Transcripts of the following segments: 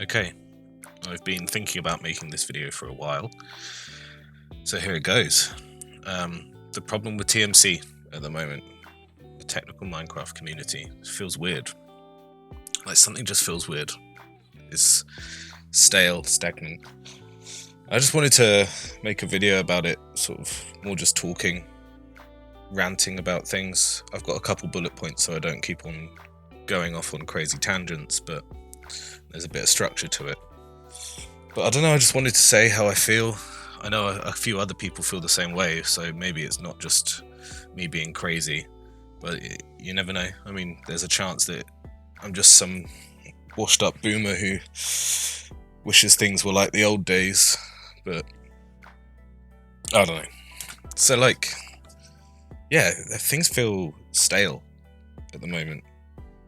Okay, I've been thinking about making this video for a while, so here it goes. The problem with TMC at the moment, the technical Minecraft community, feels weird. Like something just feels weird. It's stale, stagnant. I just wanted to make a video about it, sort of more just talking, ranting about things. I've got a couple bullet points so I don't keep on going off on crazy tangents, but there's a bit of structure to it. But I don't know, I just wanted to say how I feel. I know a few other people feel the same way, so maybe it's not just me being crazy, but you never know. I mean, there's a chance that I'm just some washed up boomer who wishes things were like the old days, but I don't know. So yeah, things feel stale at the moment.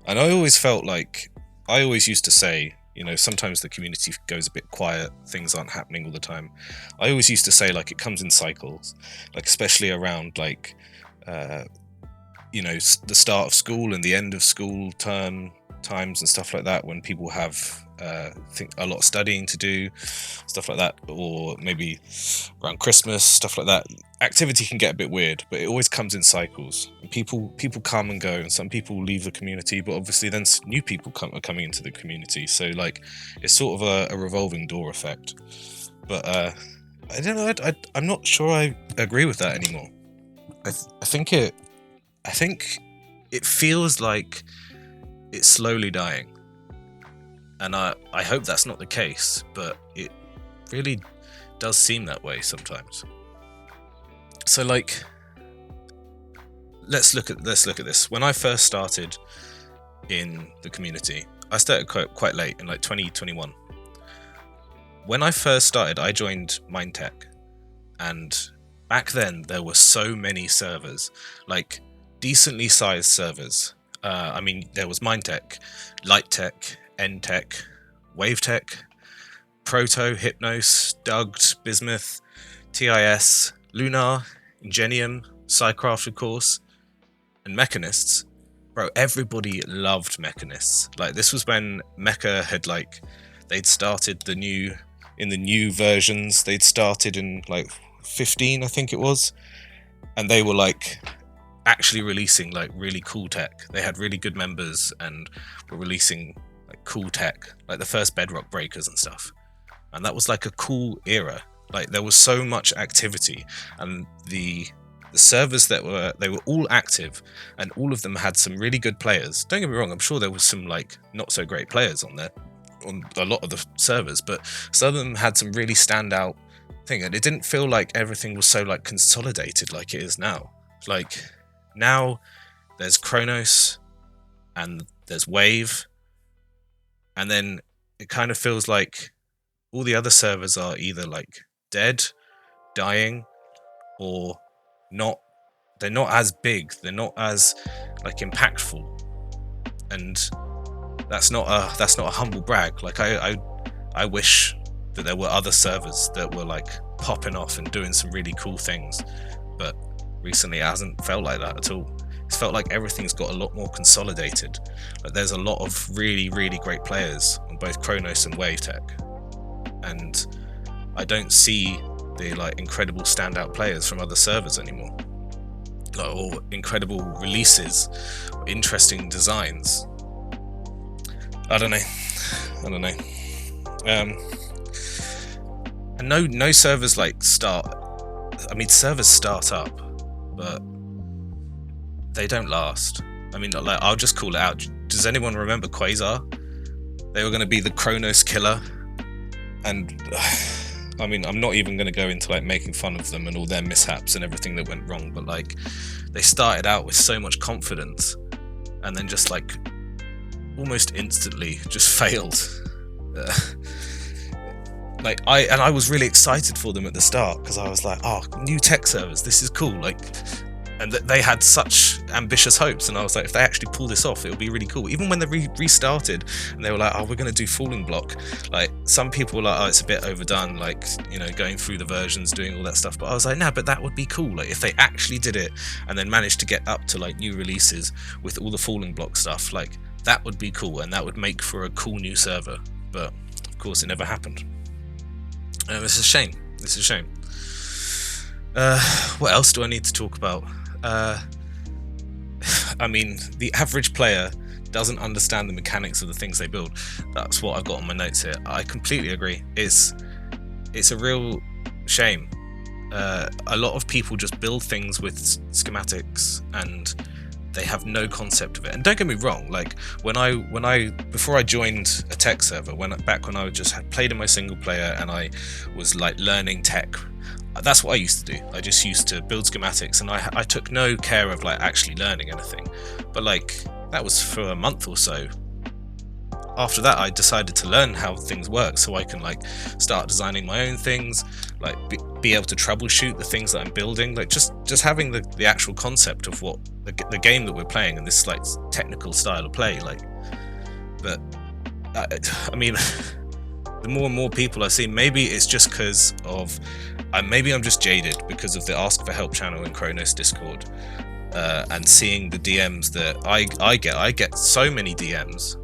And I always felt like, I always used to say, sometimes the community goes a bit quiet, things aren't happening all the time. I always used to say, it comes in cycles, especially around, the start of school and the end of school term times and stuff like that, when people have a lot of studying to do, stuff like that, or maybe around Christmas, stuff like that. Activity can get a bit weird, but it always comes in cycles. And people come and go, and some people leave the community, but obviously then new people are coming into the community. So it's sort of a revolving door effect. But I don't know. I'm not sure I agree with that anymore. I think it feels like it's slowly dying. And I hope that's not the case, but it really does seem that way sometimes. So let's look at this. When I first started in the community, I started quite late in 2021. When I first started, I joined Mindtech, and back then there were so many servers, decently sized servers. There was Mindtech, Lighttech, Endtech, Wavetech, Proto, Hypnos, Dugged, Bismuth, TIS, Lunar, Ingenium, Psycraft, of course, and Mechanists. Bro, everybody loved Mechanists. This was when Mecha had they'd started in the new versions. They'd started in 15, I think it was, and they were actually releasing really cool tech. They had really good members and were releasing cool tech, the first bedrock breakers and stuff. And that was a cool era. There was so much activity, and the servers they were all active, and all of them had some really good players. Don't get me wrong, I'm sure there was some not so great players on there on a lot of the servers, but some of them had some really standout thing, and it didn't feel like everything was so consolidated like it is now. Now there's Kronos and there's Wave, and then it kind of feels like all the other servers are either dead, dying, or not. They're not as big, they're not as impactful. And that's not a humble brag. I wish that there were other servers that were popping off and doing some really cool things, but recently it hasn't felt like that at all. It's felt like everything's got a lot more consolidated. There's a lot of really, really great players on both Kronos and Wavetech, and I don't see the incredible standout players from other servers anymore, or incredible releases, or interesting designs. I don't know. And no servers start. Servers start up, but they don't last. I'll just call it out. Does anyone remember Quasar? They were going to be the Kronos killer, and I'm not even going to go into making fun of them and all their mishaps and everything that went wrong, but they started out with so much confidence, and then just almost instantly just failed. I was really excited for them at the start, because I was new tech servers, this is cool, and they had such ambitious hopes, and I was if they actually pull this off, it'll be really cool. Even when they restarted and they were we're going to do Falling Block, some people were it's a bit overdone, going through the versions, doing all that stuff, but I was nah, but that would be cool, if they actually did it and then managed to get up to new releases with all the Falling Block stuff, that would be cool, and that would make for a cool new server. But course, it never happened. It's a shame. It's a shame. What else do I need to talk about? I mean, the average player doesn't understand the mechanics of the things they build. That's what I've got on my notes here. I completely agree. It's a real shame. A lot of people just build things with schematics and they have no concept of it. And don't get me wrong, like before I joined a tech server, back when I just had played in my single player and I was like learning tech, that's what I used to do. I just used to build schematics, and I took no care of like actually learning anything. But like that was for a month or so. After that, I decided to learn how things work, so I can like start designing my own things, like be able to troubleshoot the things that I'm building, like just having the actual concept of what the game that we're playing and this like technical style of play. Like, but I mean, the more and more people I see, maybe it's just because of maybe I'm just jaded because of the Ask for Help channel in Kronos Discord, and seeing the DMs that I get so many DMs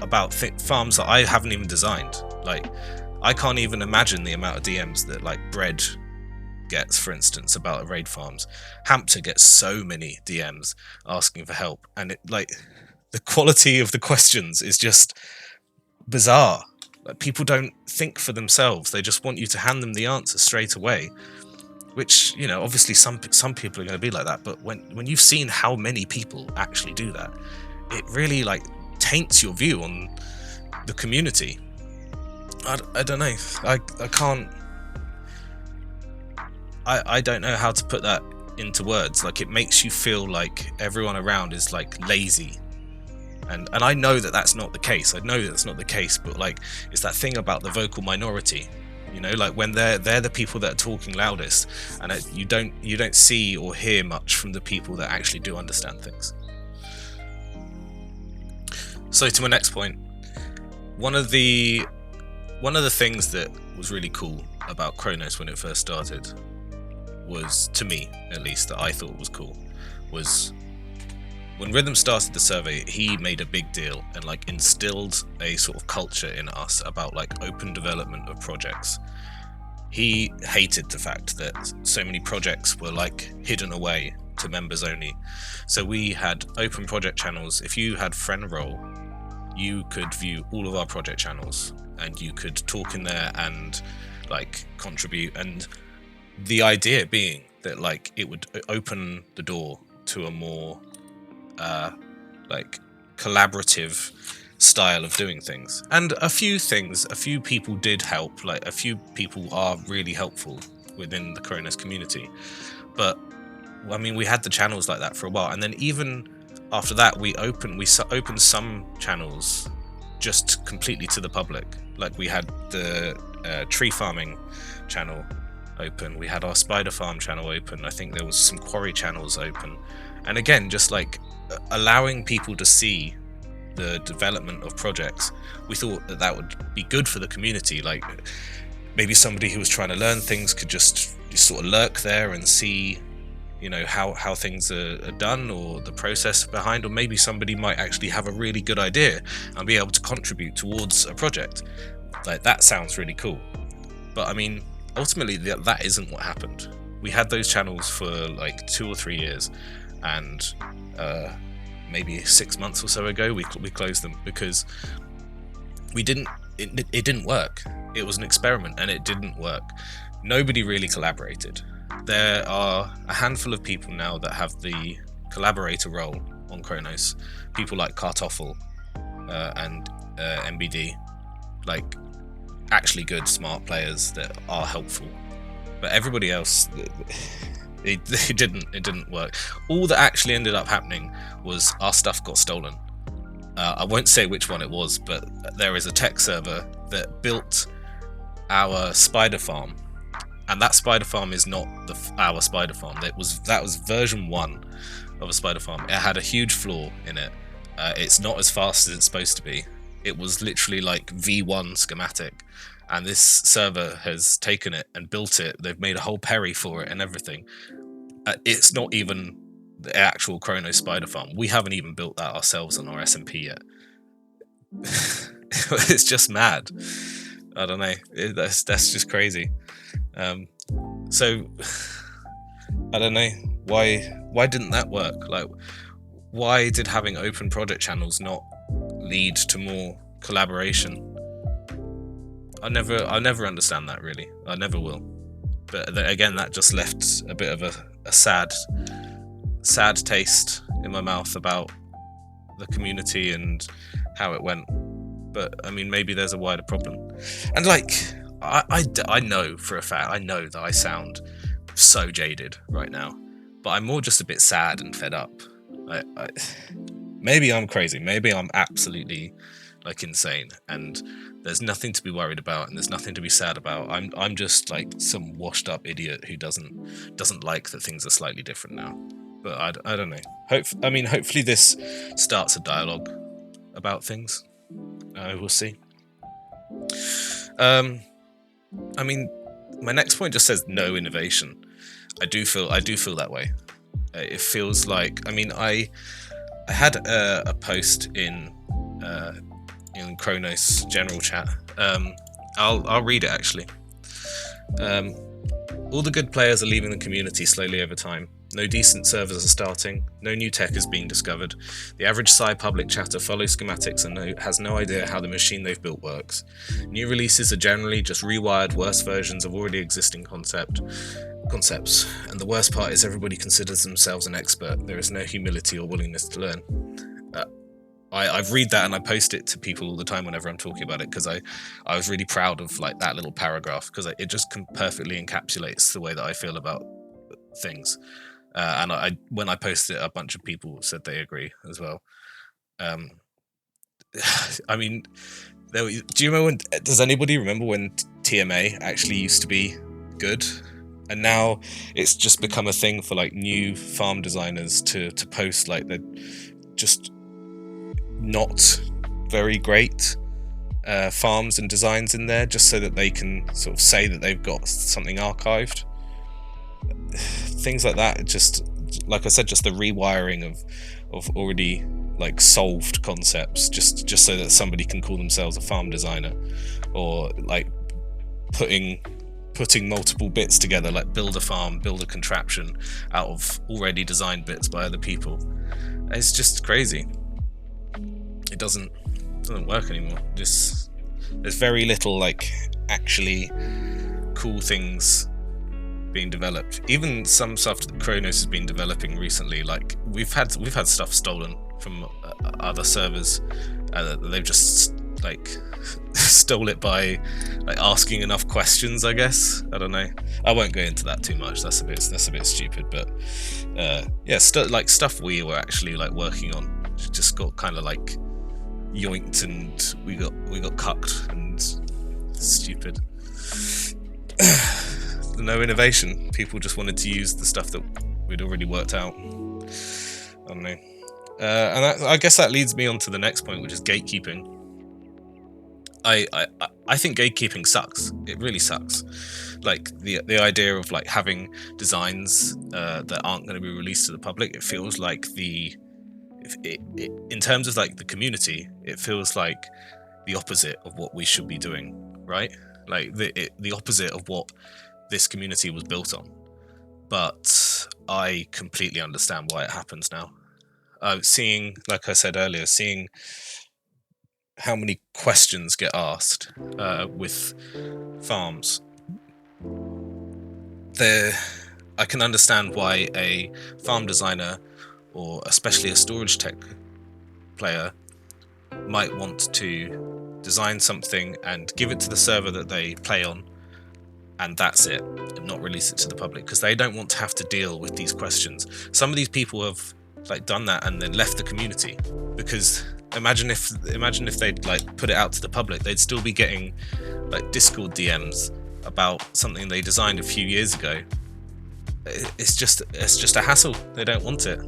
about farms that I haven't even designed. Like, I can't even imagine the amount of DMs that like Bread gets, for instance, about raid farms. Hampter gets so many DMs asking for help, and it like the quality of the questions is just bizarre. Like, people don't think for themselves. They just want you to hand them the answer straight away, which, you know, obviously some people are going to be like that, but when you've seen how many people actually do that, it really like taints your view on the community. I don't know. I can't. I don't know how to put that into words. Like, it makes you feel like everyone around is like lazy. And I know that that's not the case. I know that's not the case, but like, it's that thing about the vocal minority, you know, like when they're the people that are talking loudest, and you don't see or hear much from the people that actually do understand things. So to my next point, one of the things that was really cool about Kronos when it first started was, to me at least, that I thought was cool, was when Rhythm started the survey, he made a big deal and like instilled a sort of culture in us about like open development of projects. He hated the fact that so many projects were like hidden away to members only. So we had open project channels. If you had friend role, you could view all of our project channels and you could talk in there and like contribute. And the idea being that like it would open the door to a more like collaborative style of doing things. And a few people did help. Like, a few people are really helpful within the Kronos community. But I mean, we had the channels like that for a while, and then even after that, we opened some channels just completely to the public. Like, we had the tree farming channel open, we had our spider farm channel open, I think there was some quarry channels open, and again, just like allowing people to see the development of projects. We thought that would be good for the community. Like, maybe somebody who was trying to learn things could just sort of lurk there and see, you know, how things are done, or the process behind, or maybe somebody might actually have a really good idea and be able to contribute towards a project. Like, that sounds really cool. But I mean, ultimately that isn't what happened. We had those channels for like 2 or 3 years, and maybe 6 months or so ago we closed them because it didn't work. It was an experiment and it didn't work. Nobody really collaborated. There are a handful of people now that have the collaborator role on Kronos. People like Kartoffel and MBD, like actually good, smart players that are helpful. But everybody else, it didn't work. All that actually ended up happening was our stuff got stolen. I won't say which one it was, but there is a tech server that built our spider farm, and that spider farm is not our spider farm. That was version 1 of a spider farm. It had a huge flaw in it. It's not as fast as it's supposed to be. It was literally like V1 schematic, and this server has taken it and built it. They've made a whole Perry for it and everything. It's not even the actual Kronos spider farm. We haven't even built that ourselves on our SMP yet. It's just mad. I don't know. That's just crazy. So I don't know why didn't that work? Like, why did having open project channels not lead to more collaboration? I'll never understand that, really. I never will. But again, that just left a bit of a sad taste in my mouth about the community and how it went. But I mean, maybe there's a wider problem. And like, I know for a fact, I know that I sound so jaded right now, but I'm more just a bit sad and fed up. Maybe I'm crazy. Maybe I'm absolutely like insane, and there's nothing to be worried about, and there's nothing to be sad about. I'm just like some washed up idiot who doesn't like that things are slightly different now. But I don't know. Hopefully this starts a dialogue about things. We'll see. I mean, my next point just says no innovation. I do feel that way. It feels like, I mean, I had a post in Kronos general chat. I'll read it actually. All the good players are leaving the community slowly over time. No decent servers are starting, no new tech is being discovered. The average Psy public chatter follows schematics and has no idea how the machine they've built works. New releases are generally just rewired worse versions of already existing concepts, and the worst part is everybody considers themselves an expert. There is no humility or willingness to learn. I've read that and I post it to people all the time whenever I'm talking about it, because I was really proud of like that little paragraph, because it just perfectly encapsulates the way that I feel about things. And when I posted it, a bunch of people said they agree as well. I mean, do you remember does anybody remember when TMA actually used to be good? And now it's just become a thing for like new farm designers to post like they're just not very great farms and designs in there, just so that they can sort of say that they've got something archived. Things like that, just like I said, just the rewiring of already like solved concepts, just so that somebody can call themselves a farm designer, or like putting multiple bits together, like build a farm, build a contraption out of already designed bits by other people. It's just crazy. It doesn't work anymore. Just there's very little like actually cool things being developed. Even some stuff that Kronos has been developing recently, like we've had stuff stolen from other servers. They've just like stole it by like asking enough questions, I guess. I don't know. I won't go into that too much. That's a bit stupid. But yeah, stuff we were actually like working on just got kind of like yoinked, and we got cucked, and stupid. No innovation. People just wanted to use the stuff that we'd already worked out. I don't know. And I guess that leads me on to the next point, which is gatekeeping. I think gatekeeping sucks. It really sucks. Like the idea of like having designs that aren't going to be released to the public. It feels like in terms of like the community, it feels like the opposite of what we should be doing, right? Like the opposite of what this community was built on. But I completely understand why it happens now. Seeing, like I said earlier, seeing how many questions get asked with farms. I can understand why a farm designer, or especially a storage tech player, might want to design something and give it to the server that they play on, and that's it, and not release it to the public, because they don't want to have to deal with these questions. Some of these people have like done that and then left the community, because imagine if they'd like put it out to the public, they'd still be getting like Discord DMs about something they designed a few years ago. It's just a hassle. They don't want it.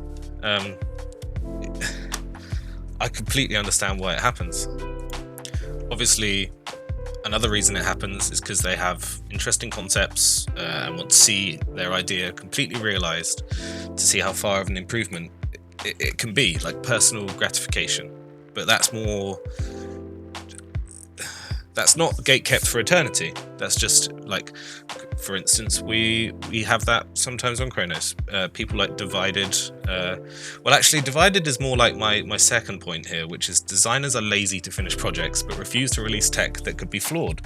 I completely understand why it happens. Obviously, another reason it happens is because they have interesting concepts and want to see their idea completely realized, to see how far of an improvement it can be, like personal gratification. But that's more That's not gate kept for eternity. That's just like, for instance, we have that sometimes on Chronos. People like Divided. Well, actually, Divided is more like my second point here, which is designers are lazy to finish projects but refuse to release tech that could be flawed,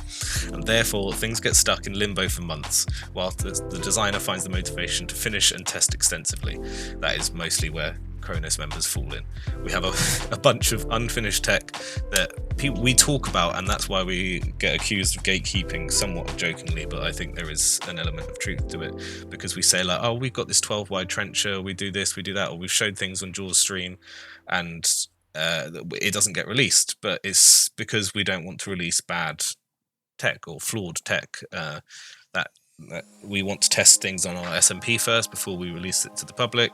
and therefore things get stuck in limbo for months, while the designer finds the motivation to finish and test extensively. That is mostly where Chronos members fall in. We have a bunch of unfinished tech that we talk about, and that's why we get accused of gatekeeping somewhat jokingly, but I think there is an element of truth to it, because we say like, oh, we've got this 12 wide trencher, we do this, we do that, or we've showed things on Jaws stream and it doesn't get released, but it's because we don't want to release bad tech or flawed tech. That we want to test things on our SMP first before we release it to the public.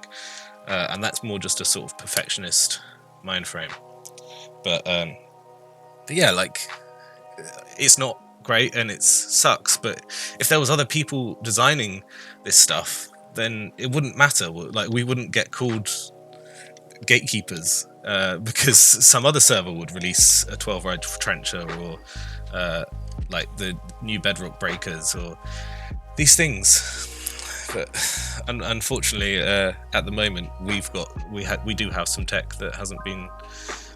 And that's more just a sort of perfectionist mind frame. But yeah, like, it's not great and it sucks, but if there was other people designing this stuff, then it wouldn't matter. Like, we wouldn't get called gatekeepers because some other server would release a 12 ride trencher, or like the new bedrock breakers, or these things. But unfortunately, at the moment, we do have some tech that hasn't been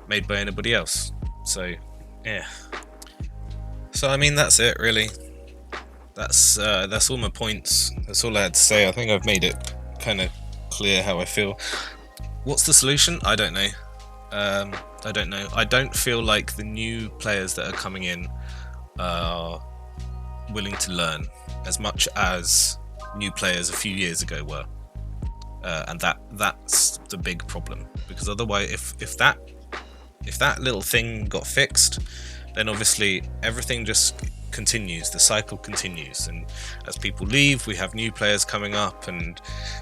made by anybody else. So yeah. So I mean, that's it really. That's all my points. That's all I had to say. I think I've made it kind of clear how I feel. What's the solution? I don't know. I don't know. I don't feel like the new players that are coming in are willing to learn as much as new players a few years ago were, and that's the big problem, because otherwise if that little thing got fixed, then obviously everything just continues, the cycle continues, and as people leave, we have new players coming up and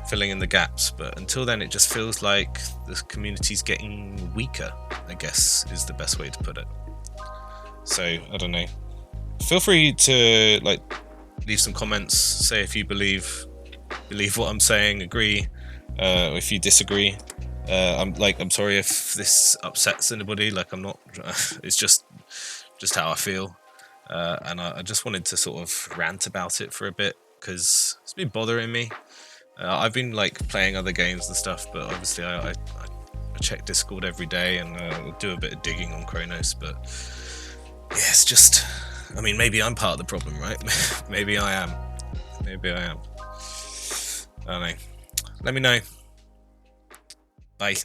filling in the gaps. But until then, it just feels like the community's getting weaker, I guess is the best way to put it. So I don't know, feel free to like leave some comments, say if you believe what I'm saying, agree, or if you disagree. I'm sorry if this upsets anybody. Like, I'm not. It's just how I feel, and I just wanted to sort of rant about it for a bit, because it's been bothering me. I've been like playing other games and stuff, but obviously I check Discord every day and do a bit of digging on Chronos. But yeah, it's just. I mean, maybe I'm part of the problem, right? Maybe I am. I don't know. Let me know. Bye.